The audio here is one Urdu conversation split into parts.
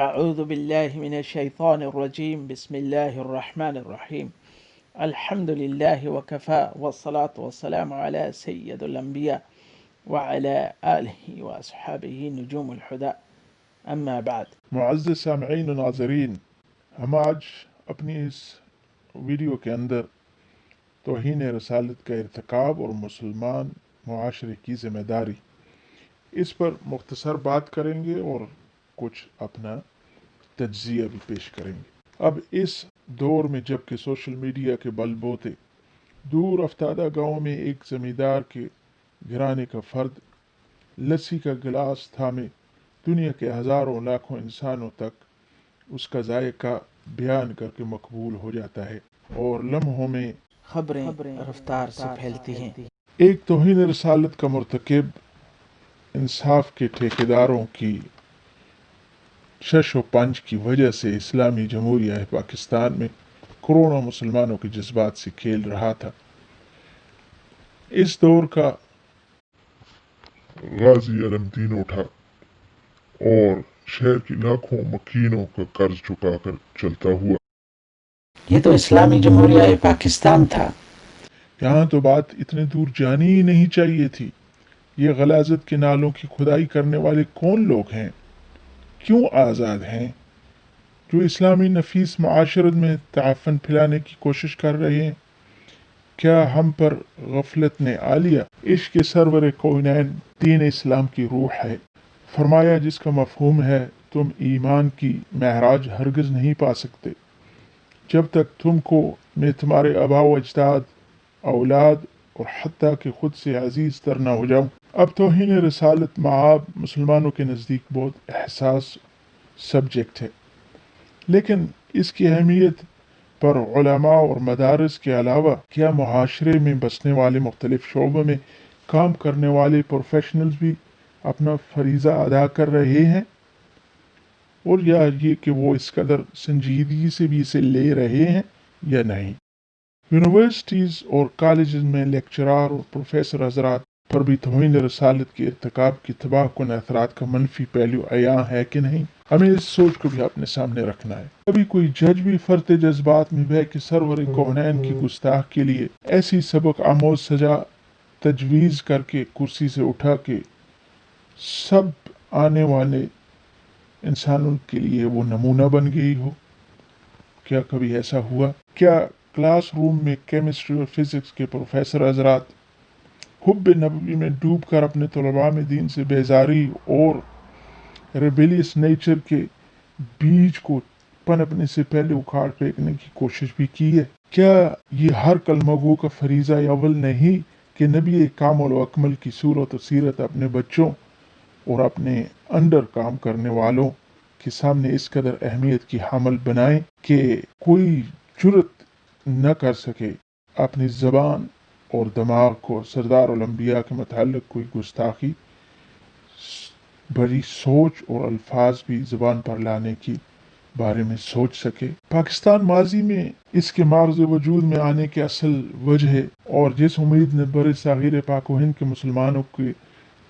أعوذ بالله من الشيطان الرجيم بسم الله الرحمن الرحيم الحمد لله وكفى والصلاة والسلام على سيد الأنبياء وعلى آله وأصحابه نجوم الهدى أما بعد. معزز سامعین و ناظرین، ہم آج اپنی اس ویڈیو کے اندر توہین رسالت کا ارتکاب اور مسلمان معاشرے کی ذمہ داری اس پر مختصر بات کریں گے اور کچھ اپنا تجزیہ بھی پیش کریں گے۔ اب اس دور میں جب کہ سوشل میڈیا کے بل بوتے دور افتادہ گاؤں میں ایک زمیندار کے گھرانے کا فرد لسی کا گلاس تھامے دنیا کے ہزاروں لاکھوں انسانوں تک اس کا ذائقہ بیان کر کے مقبول ہو جاتا ہے اور لمحوں میں خبریں رفتار سے پھیلتی ہیں۔ ایک توہین رسالت کا مرتکب انصاف کے ٹھیکیداروں کی شش و پنج کی وجہ سے اسلامی جمہوریہ پاکستان میں کروڑوں مسلمانوں کے جذبات سے کھیل رہا تھا۔ اس دور کا غازی علم دین اٹھا اور شہر کی لاکھوں مکینوں کا قرض چکا کر چلتا ہوا۔ یہ تو اسلامی جمہوریہ پاکستان تھا۔ یہاں تو بات اتنے دور جانی ہی نہیں چاہیے تھی۔ یہ غلاظت کے نالوں کی کھدائی کرنے والے کون لوگ ہیں؟ کیوں آزاد ہیں؟ جو اسلامی نفیس معاشرت میں تعفن پھیلانے کی کوشش کر رہے ہیں۔ کیا ہم پر غفلت نے آ لیا؟ عشق سرور کونین دین اسلام کی روح ہے۔ فرمایا جس کا مفہوم ہے تم ایمان کی معراج ہرگز نہیں پا سکتے جب تک تم کو میں تمہارے آبا و اجداد، اولاد اور حتیٰ کہ خود سے عزیز تر نہ ہو جاؤں۔ اب توہین رسالت معاب مسلمانوں کے نزدیک بہت حساس سبجیکٹ ہے، لیکن اس کی اہمیت پر علماء اور مدارس کے علاوہ کیا معاشرے میں بسنے والے مختلف شعبوں میں کام کرنے والے پروفیشنلز بھی اپنا فریضہ ادا کر رہے ہیں، اور یا یہ کہ وہ اس قدر سنجیدگی سے بھی اسے لے رہے ہیں یا نہیں۔ یونیورسٹیز اور کالجز میں لیکچرار اور پروفیسر حضرات پر بھی توہین رسالت کے ارتکاب کی تباہ کن اثرات کا منفی پہلو عیاں ہے کہ نہیں، ہمیں اس سوچ کو بھی اپنے سامنے رکھنا ہے۔ کبھی کوئی جج بھی فرط جذبات میں بہ کے سرور کونین کی گستاخ کے لیے ایسی سبق آموز سزا تجویز کر کے کرسی سے اٹھا کے سب آنے والے انسانوں کے لیے وہ نمونہ بن گئی ہو؟ کیا کبھی ایسا ہوا؟ کیا کلاس روم میں کیمسٹری اور فزکس کے پروفیسر حضرات حب نبوی میں ڈوب کر اپنے طلباء میں دین سے بیزاری اور ریبیلیس نیچر کے بیج کو پنپنے سے پہلے اکھاڑ پھینکنے کی کوشش بھی کی ہے؟ کیا یہ ہر کلمہ گو کا فریضہ اول نہیں کہ نبی کامل و اکمل کی صورت و سیرت اپنے بچوں اور اپنے انڈر کام کرنے والوں کے سامنے اس قدر اہمیت کی حامل بنائیں کہ کوئی جرت نہ کر سکے اپنی زبان اور دماغ کو سردار الانبیاء کے متعلق کوئی گستاخی بڑی سوچ اور الفاظ بھی زبان پر لانے کی بارے میں سوچ سکے؟ پاکستان ماضی میں اس کے معرض وجود میں آنے کی اصل وجہ ہے اور جس امید نے بر صغیر پاک و ہند کے مسلمانوں کے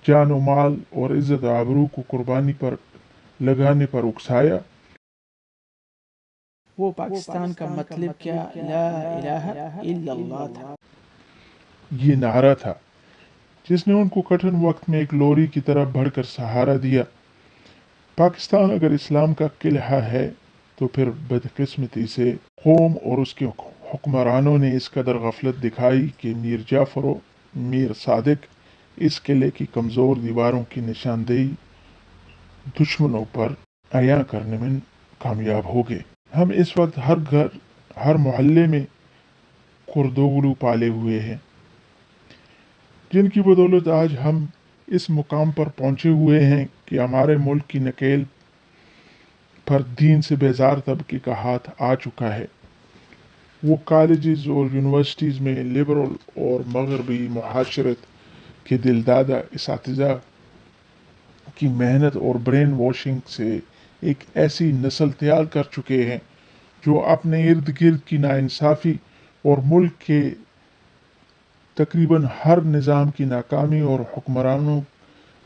جان و مال اور عزت و آبرو کو قربانی پر لگانے پر اکسایا، وہ پاکستان کا مطلب کیا لا الہ الا اللہ تھا۔ یہ نعرہ تھا جس نے ان کو کٹھن وقت میں ایک لوری کی طرح بڑھ کر سہارا دیا۔ پاکستان اگر اسلام کا قلعہ ہے تو پھر بدقسمتی سے قوم اور اس کے حکمرانوں نے اس قدر غفلت دکھائی کہ میر جعفر و میر صادق اس قلعے کی کمزور دیواروں کی نشاندہی دشمنوں پر عیاں کرنے میں کامیاب ہو گئے۔ ہم اس وقت ہر گھر، ہر محلے میں کردوغلو پالے ہوئے ہیں، جن کی بدولت آج ہم اس مقام پر پہنچے ہوئے ہیں کہ ہمارے ملک کی نکیل پر دین سے بیزار طبقے کا ہاتھ آ چکا ہے۔ وہ کالجز اور یونیورسٹیز میں لبرل اور مغربی معاشرت کے دلدادہ اساتذہ کی محنت اور برین واشنگ سے ایک ایسی نسل تیار کر چکے ہیں جو اپنے ارد گرد کی ناانصافی اور ملک کے تقریباً ہر نظام کی ناکامی اور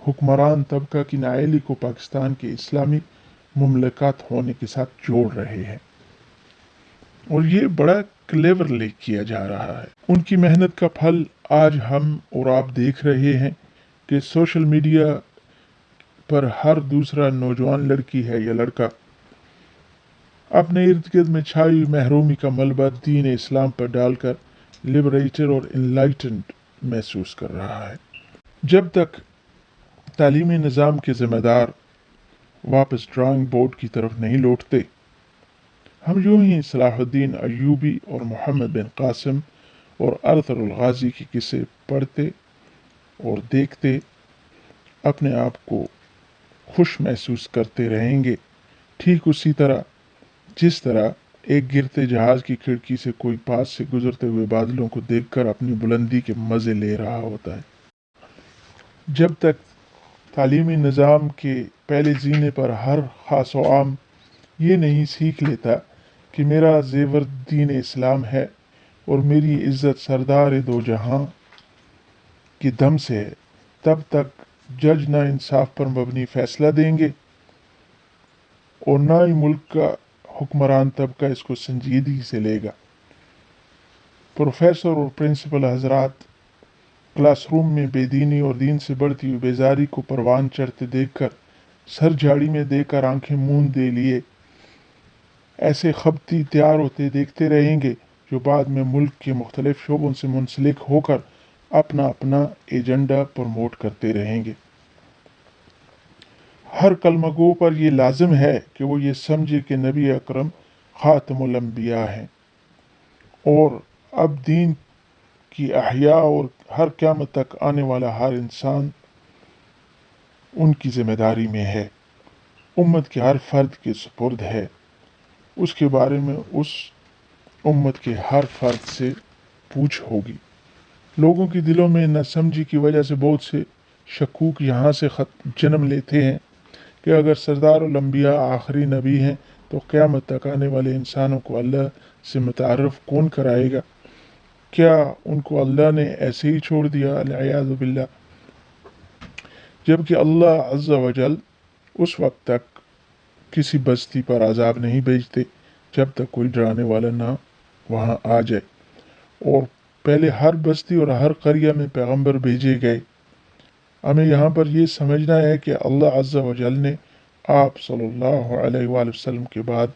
حکمران طبقہ کی نااہلی کو پاکستان کے اسلامی مملکت ہونے کے ساتھ جوڑ رہے ہیں، اور یہ بڑا کلیورلی کیا جا رہا ہے۔ ان کی محنت کا پھل آج ہم اور آپ دیکھ رہے ہیں کہ سوشل میڈیا پر ہر دوسرا نوجوان لڑکی ہے یا لڑکا اپنے ارد گرد میں چھائی ہوئی محرومی کا ملبہ دین اسلام پر ڈال کر لبریٹر اور انلائٹنڈ محسوس کر رہا ہے۔ جب تک تعلیمی نظام کے ذمہ دار واپس ڈرائنگ بورڈ کی طرف نہیں لوٹتے، ہم یوں ہی صلاح الدین ایوبی اور محمد بن قاسم اور ارطغرل الغازی کے قصے پڑھتے اور دیکھتے اپنے آپ کو خوش محسوس کرتے رہیں گے، ٹھیک اسی طرح جس طرح ایک گرتے جہاز کی کھڑکی سے کوئی پاس سے گزرتے ہوئے بادلوں کو دیکھ کر اپنی بلندی کے مزے لے رہا ہوتا ہے۔ جب تک تعلیمی نظام کے پہلے زینے پر ہر خاص و عام یہ نہیں سیکھ لیتا کہ میرا زیور دین اسلام ہے اور میری عزت سردار دو جہاں کے دم سے ہے، تب تک جج نہ انصاف پر مبنی فیصلہ دیں گے اور نہ ہی ملک کا حکمران طبقہ اس کو سنجیدگی سے لے گا۔ پروفیسر اور پرنسپل حضرات کلاس روم میں بے دینی اور دین سے بڑھتی ہوئی بیزاری کو پروان چڑھتے دیکھ کر سر جھاڑی میں دے کر آنکھیں موند دے لیے ایسے خبتی تیار ہوتے دیکھتے رہیں گے جو بعد میں ملک کے مختلف شعبوں سے منسلک ہو کر اپنا اپنا ایجنڈا پروموٹ کرتے رہیں گے۔ ہر کلمہ گو پر یہ لازم ہے کہ وہ یہ سمجھے کہ نبی اکرم خاتم الانبیاء ہیں، اور اب دین کی احیاء اور ہر قیامت تک آنے والا ہر انسان ان کی ذمہ داری میں ہے، امت کے ہر فرد کے سپرد ہے، اس کے بارے میں اس امت کے ہر فرد سے پوچھ ہوگی۔ لوگوں کے دلوں میں نہ سمجھی کی وجہ سے بہت سے شکوک یہاں سے جنم لیتے ہیں کہ اگر سردار الانبیاء آخری نبی ہیں تو قیامت تک آنے والے انسانوں کو اللہ سے متعارف کون کرائے گا؟ کیا ان کو اللہ نے ایسے ہی چھوڑ دیا؟ العیاذ باللہ۔ جبکہ اللہ عز و جل اس وقت تک کسی بستی پر عذاب نہیں بھیجتے جب تک کوئی ڈرانے والا نہ وہاں آ جائے، اور پہلے ہر بستی اور ہر قریہ میں پیغمبر بھیجے گئے۔ ہمیں یہاں پر یہ سمجھنا ہے کہ اللہ عز و جل نے آپ صلی اللہ علیہ وآلہ وسلم کے بعد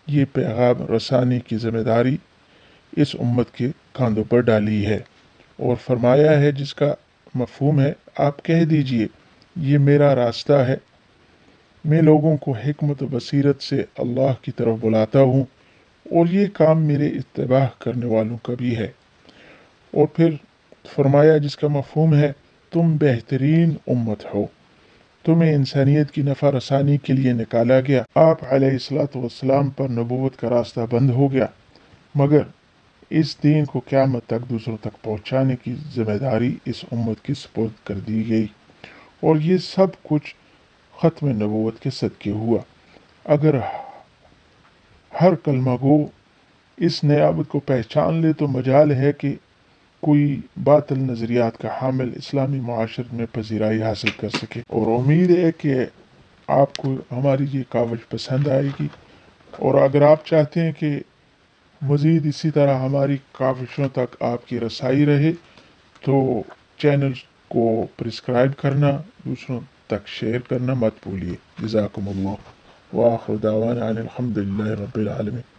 یہ پیغام رسانی کی ذمہ داری اس امت کے کاندھوں پر ڈالی ہے، اور فرمایا ہے جس کا مفہوم ہے آپ کہہ دیجئے یہ میرا راستہ ہے، میں لوگوں کو حکمت و بصیرت سے اللہ کی طرف بلاتا ہوں، اور یہ کام میرے اتباع کرنے والوں کا بھی ہے۔ اور پھر فرمایا جس کا مفہوم ہے تم بہترین امت ہو، تمہیں انسانیت کی نفع رسانی کے لیے نکالا گیا، آپ علیہ السلام پر نبوت کا راستہ بند ہو گیا، مگر اس دین کو قیامت تک دوسروں تک پہنچانے کی ذمہ داری اس امت کی سپرد کر دی گئی، اور یہ سب کچھ ختم نبوت کے صدقے ہوا۔ اگر ہر کلمہ گو اس نعمت کو پہچان لے تو مجال ہے کہ کوئی باطل نظریات کا حامل اسلامی معاشرت میں پذیرائی حاصل کر سکے، اور امید ہے کہ آپ کو ہماری یہ کاوش پسند آئے گی، اور اگر آپ چاہتے ہیں کہ مزید اسی طرح ہماری کاوشوں تک آپ کی رسائی رہے تو چینل کو پرسکرائب کرنا، دوسروں تک شیئر کرنا مت بھولیے۔ جزاکم اللہ، وآخر دعوانا ان الحمد للہ رب العالمین۔